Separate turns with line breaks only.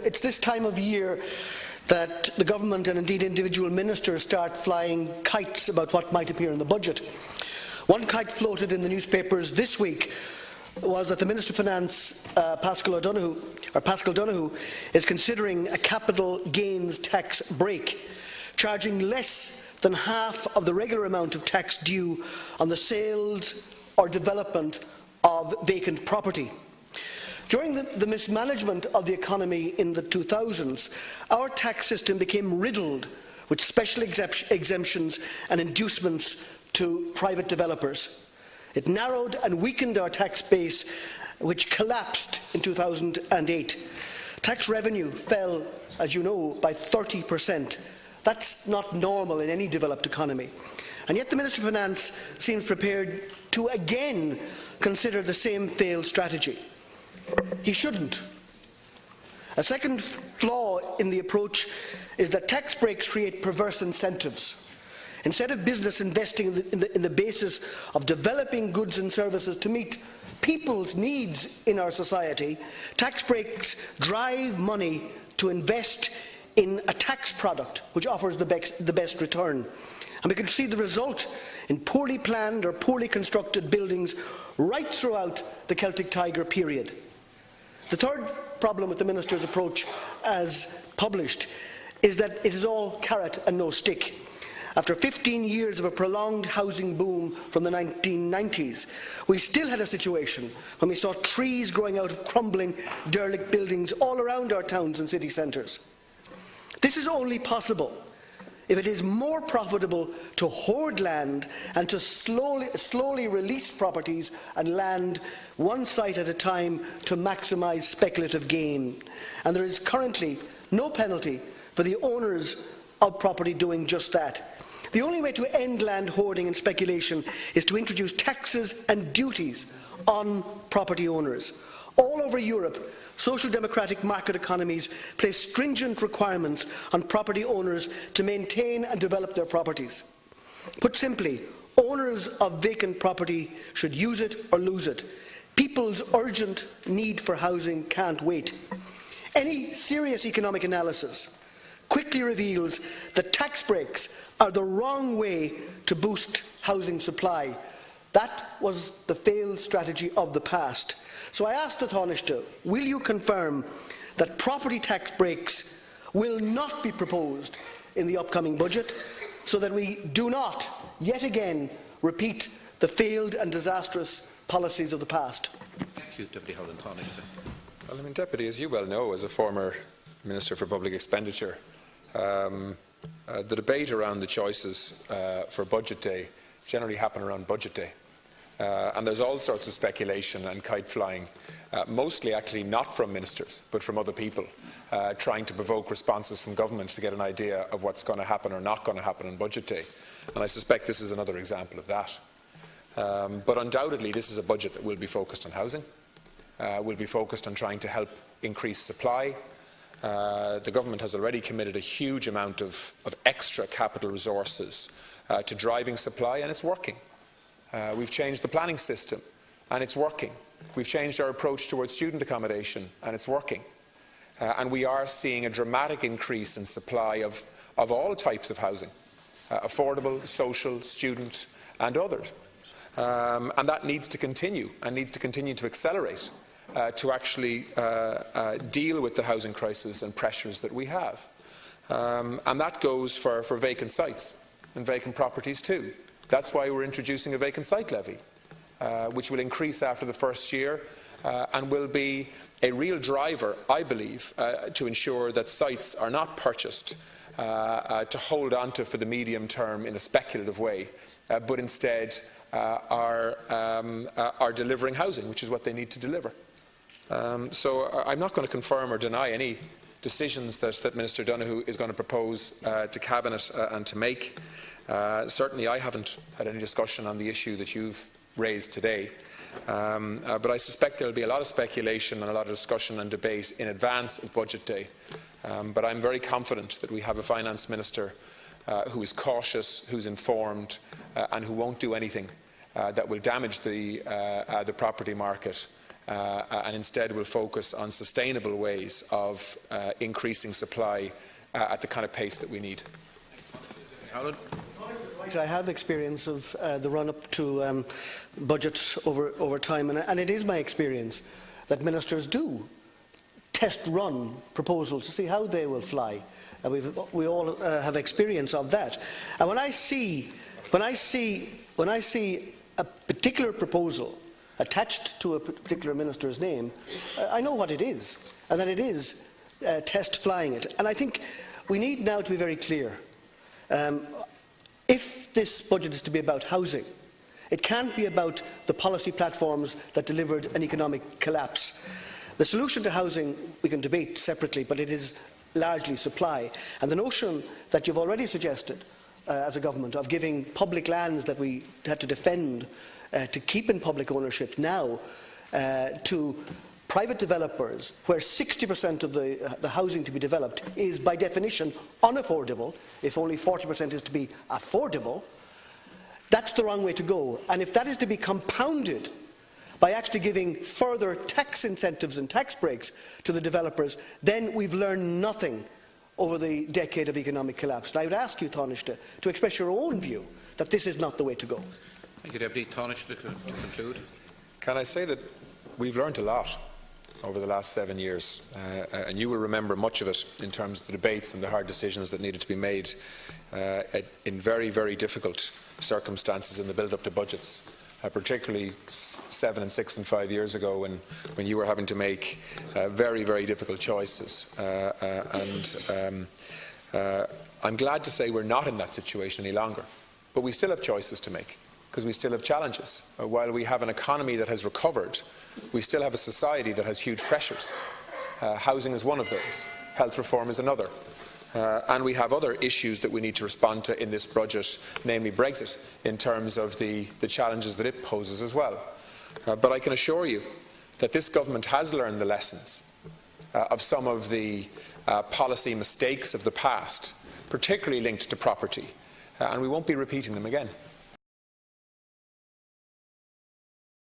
It's this time of year that the government and indeed individual ministers start flying kites about what might appear in the budget. One kite floated in the newspapers this week was that the Minister of Finance, Paschal Donohoe, is considering a capital gains tax break, charging less than half of the regular amount of tax due on the sales or development of vacant property. During the mismanagement of the economy in the 2000s, our tax system became riddled with special exemptions and inducements to private developers. It narrowed and weakened our tax base, which collapsed in 2008. Tax revenue fell, as you know, by 30%. That's not normal in any developed economy. And yet the Minister of Finance seems prepared to again consider the same failed strategy. He shouldn't. A second flaw in the approach is that tax breaks create perverse incentives. Instead of business investing in the basis of developing goods and services to meet people's needs in our society, tax breaks drive money to invest in a tax product which offers the best return. And we can see the result in poorly planned or poorly constructed buildings right throughout the Celtic Tiger period. The third problem with the Minister's approach, as published, is that it is all carrot and no stick. After 15 years of a prolonged housing boom from the 1990s, we still had a situation when we saw trees growing out of crumbling, derelict buildings all around our towns and city centres. This is only possible if it is more profitable to hoard land and to slowly release properties and land one site at a time to maximise speculative gain. And there is currently no penalty for the owners of property doing just that. The only way to end land hoarding and speculation is to introduce taxes and duties on property owners. All over Europe, social democratic market economies place stringent requirements on property owners to maintain and develop their properties. Put simply, owners of vacant property should use it or lose it. People's urgent need for housing can't wait. Any serious economic analysis quickly reveals that tax breaks are the wrong way to boost housing supply. That was the failed strategy of the past. So I ask the Taoiseach, will you confirm that property tax breaks will not be proposed in the upcoming budget, so that we do not, yet again, repeat the failed and disastrous policies of the past?
Thank you, Deputy Howlin.
Well, Deputy, as you well know, as a former Minister for Public Expenditure, the debate around the choices for Budget Day generally happen around Budget Day. And there's all sorts of speculation and kite flying, mostly actually not from ministers, but from other people, trying to provoke responses from government to get an idea of what's going to happen or not going to happen on Budget Day. And I suspect this is another example of that. But undoubtedly, this is a budget that will be focused on housing, will be focused on trying to help increase supply. The government has already committed a huge amount of extra capital resources to driving supply, and it's working. We've changed the planning system, and it's working. We've changed our approach towards student accommodation, and it's working. And we are seeing a dramatic increase in supply of all types of housing, affordable, social, student, and others. And that needs to continue, and needs to continue to accelerate to actually deal with the housing crisis and pressures that we have. And that goes for vacant sites and vacant properties too. That's why we're introducing a vacant site levy, which will increase after the first year and will be a real driver, I believe, to ensure that sites are not purchased to hold on to for the medium term in a speculative way, but instead are delivering housing, which is what they need to deliver. So I'm not going to confirm or deny any decisions that Minister Donohoe is going to propose to Cabinet and to make. Certainly I haven't had any discussion on the issue that you've raised today, but I suspect there will be a lot of speculation and a lot of discussion and debate in advance of Budget Day. But I'm very confident that we have a Finance Minister who is cautious, who is informed and who won't do anything that will damage the property market and instead will focus on sustainable ways of increasing supply at the kind of pace that we need.
Howlin.
I have experience of the run-up to budgets over time, and it is my experience that ministers do test-run proposals to see how they will fly. We all have experience of that. And when I see a particular proposal attached to a particular minister's name, I know what it is, and that it is test flying it. And I think we need now to be very clear. If this budget is to be about housing, it can't be about the policy platforms that delivered an economic collapse. The solution to housing we can debate separately, but it is largely supply. And the notion that you've already suggested as a government of giving public lands that we had to defend to keep in public ownership now to private developers, where 60% of the housing to be developed is by definition unaffordable, if only 40% is to be affordable, that's the wrong way to go. And if that is to be compounded by actually giving further tax incentives and tax breaks to the developers, then we've learned nothing over the decade of economic collapse. And I would ask you, Taoiseach, to express your own view that this is not the way to go.
Thank you, Deputy Taoiseach, to conclude.
Can I say that we've learned a lot over the last 7 years, and you will remember much of it in terms of the debates and the hard decisions that needed to be made in very, very difficult circumstances in the build-up to budgets, particularly 7 and 6 and 5 years ago when you were having to make very, very difficult choices. I'm glad to say we're not in that situation any longer, but we still have choices to make, because we still have challenges. While we have an economy that has recovered, we still have a society that has huge pressures. Housing is one of those. Health reform is another. And we have other issues that we need to respond to in this budget, namely Brexit, in terms of the challenges that it poses as well. But I can assure you that this government has learned the lessons of some of the policy mistakes of the past, particularly linked to property, and we won't be repeating them again.